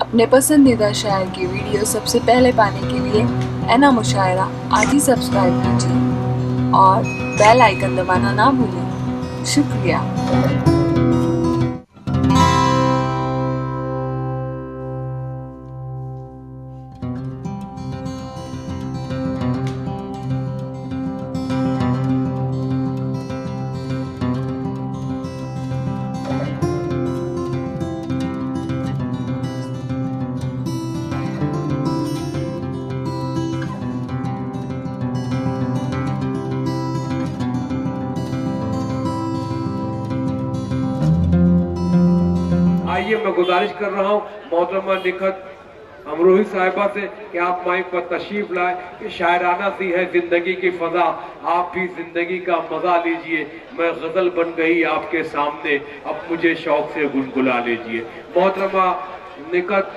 अपने पसंदीदा शायर की वीडियो सबसे पहले पाने के लिए एना मुशायरा आज ही सब्सक्राइब कीजिए और बेल आइकन दबाना ना भूलें। शुक्रिया। आइए, मैं गुजारिश कर रहा हूँ मोहतरमा निखत अमरोही साहिबा से कि आप माइक पर तशरीफ लाए कि शायराना सी है जिंदगी की फजा, आप भी जिंदगी का मजा लीजिए। मैं गजल बन गई आपके सामने, अब मुझे शौक से गुनगुला लीजिए। मोहतरमा निखत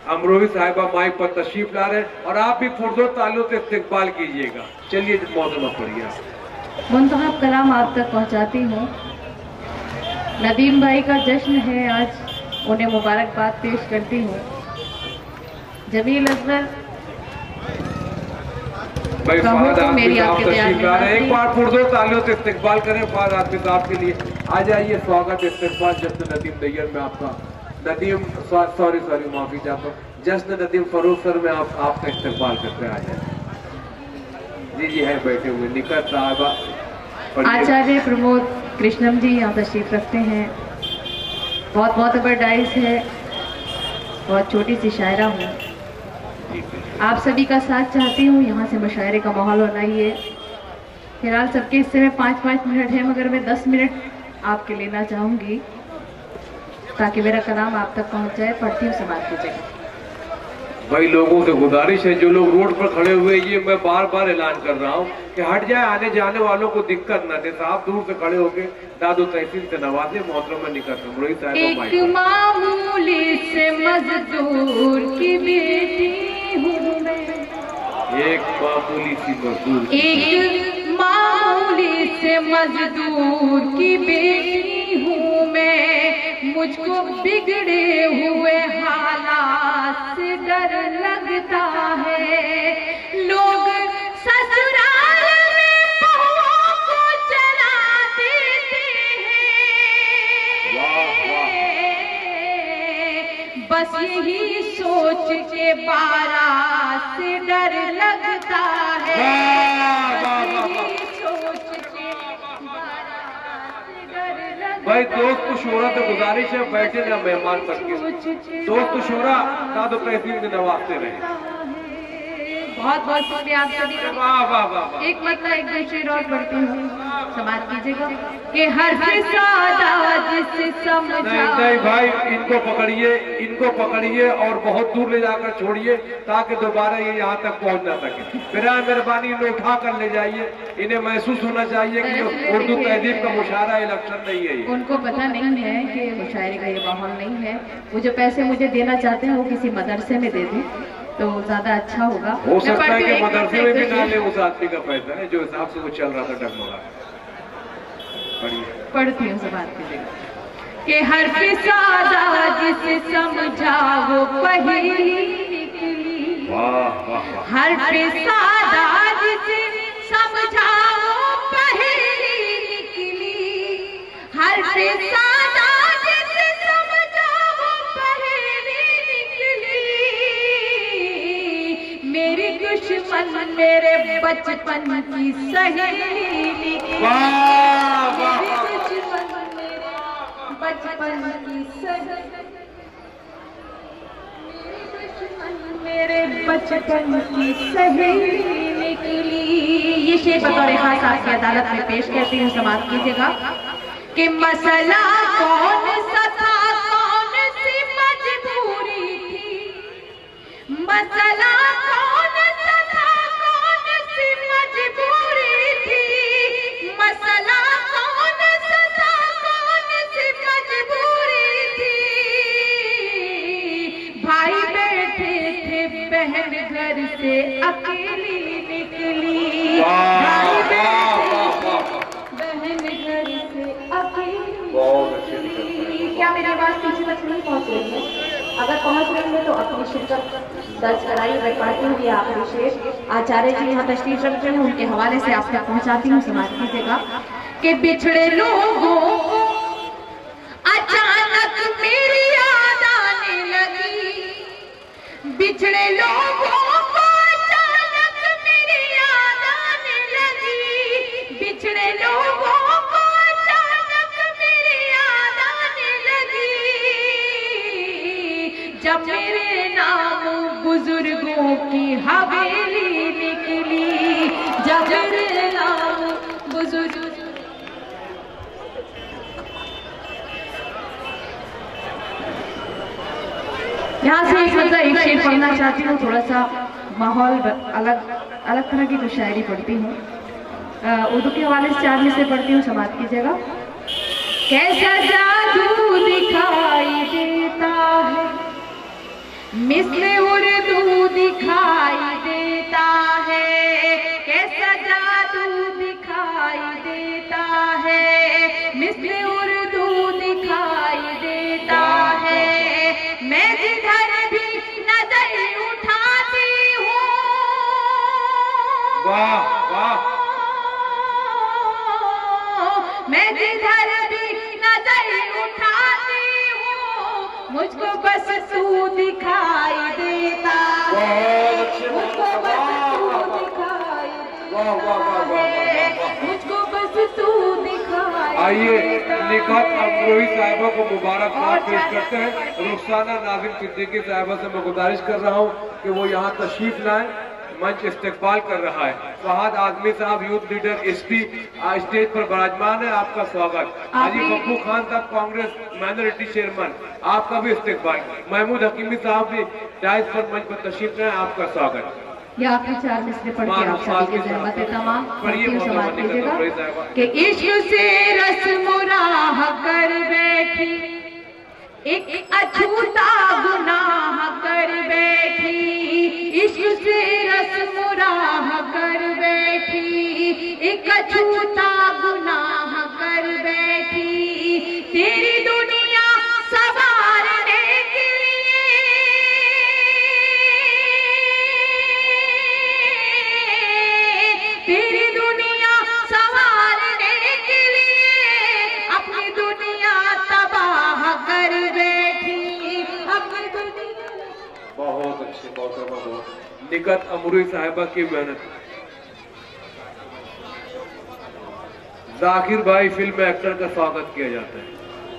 अमरोही साहिबा माइक पर तशरीफ ला रहे हैं और आप भी पुरजोर तालियों से इस्तकबाल कीजिएगा। चलिए मोहतरमा पढ़िए। मुंतखब कलाम आप तक पहुंचाती हूँ। नदीम भाई का जश्न है आज, उन्हें मुबारकबाद पेश करती हूँ। जमील अजहर भाई फाद मेरी आपके तशरीफ ला रहे हैं, एक बार पुरजोर तालियों से इस्तकबाल करें फाद आदमी साहब के लिए। आ जाइए, स्वागत इस्तकबाल जश्न नदीम दैयर में आपका। नदीम सॉरी माफी चाहता हूँ, जश्न नदीम फरूख सर में आपका इस्तकबाल करते आ जाए। जी है बैठे हुए निकट साहबा। आचार्य प्रमोद कृष्णम जी यहाँ तशरीफ रखते हैं। बहुत बहुत डाइस है, बहुत छोटी सी शायरा हूँ। आप सभी का साथ चाहती हूँ, यहाँ से मुशायरे का माहौल बनाइए। फिलहाल सबके हिस्से में 5-5 मिनट है, मगर मैं 10 मिनट आपके लेना चाहूँगी ताकि मेरा कलाम आप तक पहुँच जाए। पढ़ती हूँ, समाप्त कीजिएगा। भाई लोगों से गुजारिश है, जो लोग रोड पर खड़े हुए, ये मैं बार बार ऐलान कर रहा हूँ कि हट जाए, आने जाने वालों को दिक्कत न दे। साहब दूर से खड़े होके दादो तहसील से नवाजे। मोहतरमा निकत अमरोही साहब एक मामूली से मजदूर की बेटी हूँ मैं, एक मामूली सी मजदूर, एक मामूली से मजदूर की बेटी हूँ मैं। मुझको बिगड़े हुए हालात से डर लगता है। लोग ससुराल में बहुओं को जला देते हैं, बस यही सोच के बारात से डर लगता है। भाई दोस्त शोरा तो गुजारिश है, बैठे ना मेहमान करके। दोस्त शोरा दादो तहसील में नवाजते रहे। बहुत बहुत शुक्रिया आप सभी का। वाह वाह वाह। एक मतलब एक दो शेर और पढ़ती हूँ, समाप्त कीजिएगा। कि हर सादा जिसे समझा। नहीं भाई, इनको पकड़िए और बहुत दूर ले जाकर छोड़िए ताकि दोबारा ये यहाँ तक पहुँच ना सके। मेहरबानी इन्हें उठा कर ले जाइए। इन्हें महसूस होना चाहिए कि उर्दू तहजीब का मुशायरा इलेक्शन नहीं है। उनको पता नहीं है कि मुशायरे का ये माहौल नहीं है। वो जो पैसे मुझे देना चाहते हैं वो किसी मदरसे में दे दें तो ज्यादा अच्छा होगा। हो सकता है कि मदरसे में भी ना ले उस आदमी का पैसा है जो हिसाब से वो चल रहा था डगमगा। पढ़ती हूँ, समाप्त कीजिएगा। कि हर सादा जिसे समझा वो पहेली निकली। हर सादा जिसे समझा वो पहेली निकली। हर सादा जिसे समझा वो पहेली निकली। मेरी दुश्मन मेरे बचपन की सहेली निकली। बचपन की सहेली, मेरे बचपन की सहेली निकली। ये शेर बतौर खास आपकी अदालत में पेश करती हूँ, समाप्त कीजिएगा। कि मसला कौन सा था, कौन सी मजबूरी थी। मसला कौन सा था, कौन सी मजबूरी थी। मसला कौन सा था, कौन सी मजबूरी थी। भाई बैठे थे, बहन घर से अकेली निकली। भाई बैठे थे, बहन घर से अकेली। बहुत अच्छे निकल। क्या मेरी आवाज पीछे तक नहीं पहुंच रही है? अगर पहुंच रही है तो अपनी शिरकत दर्ज कराइए। मैं पढ़ती हूँ, ये आखिरी शेर आचार्य जी यहाँ तशरीफ रखते हैं, उनके हवाले से आप तक पहुंचाती हूँ। समाज कीजिएगा कि बिछड़े लोगों को अचानक मेरी याद आने लगी, बिछड़े लोगों को अचानक मेरी याद आने लगी, बिछड़े लोगों को अचानक मेरी याद आने लगी, जब मेरे नाम बुजुर्गों की हवेली निकली, जब मेरे नाम बुजुर्ग। यहाँ से एक मतलब एक शेर पढ़ना चाहती हूँ, थोड़ा सा माहौल अलग अलग तरह की कुछ शायरी पढ़ती हूँ। उर्दू के हवाले से 4 में से पढ़ती हूँ, समाप्त कीजिएगा। कैसा जादू दिखाई देता है, मिस्र उर्दू दिखाई देता है, कैसा जादू दिखाई देता है, मिस्र उर्दू दिखाई देता है, मैं जिधर भी नजर उठाती हूँ, वाह वाह, मैं जिधर भी नजर उठाती हूँ, मुझको बस तू दिखाई देता है, मुझको बस तू दिखाई देता है, मुझको बस तू दिखाई। आइए निखात अमरोही साहिबा को मुबारकबाद पेश करते हैं। रुखसाना नाज़िम सिद्दीकी साहिबा से मैं गुजारिश कर रहा हूँ कि वो यहाँ तशरीफ लाएं, मंच इस्तेकबाल कर रहा है। फहाद आजमी साहब यूथ लीडर एसपी स्टेज पर विराजमान है, आपका स्वागत। हाजी बब्बू खान साहब कांग्रेस माइनॉरिटी चेयरमैन, आपका भी इस्तेकबाल। महमूद हकीमी साहब भी डाइस पर मंच पर तशरीफ लाएं, आपका स्वागत। ये आपके 4 मिसरे पढ़ के आप सभी की ज़हमत है तमाम समाज कीजिएगा कि इश्क से रस्म राह कर बैठी, एक अछूता गुनाह कर बैठी, इश्क से रस्म राह कर बैठी, एक अछूता गुनाह कर बैठी, तेरी दुनिया सवारने के लिए, तेरी दुनिया सवारने के लिए अपनी दुनिया तबाह कर बैठी, अपनी दुनिया। बहुत अच्छे, बहुत निकत अमरोही साहिबा की मेहनत। जाकिर भाई फिल्म एक्टर का स्वागत किया जाता है।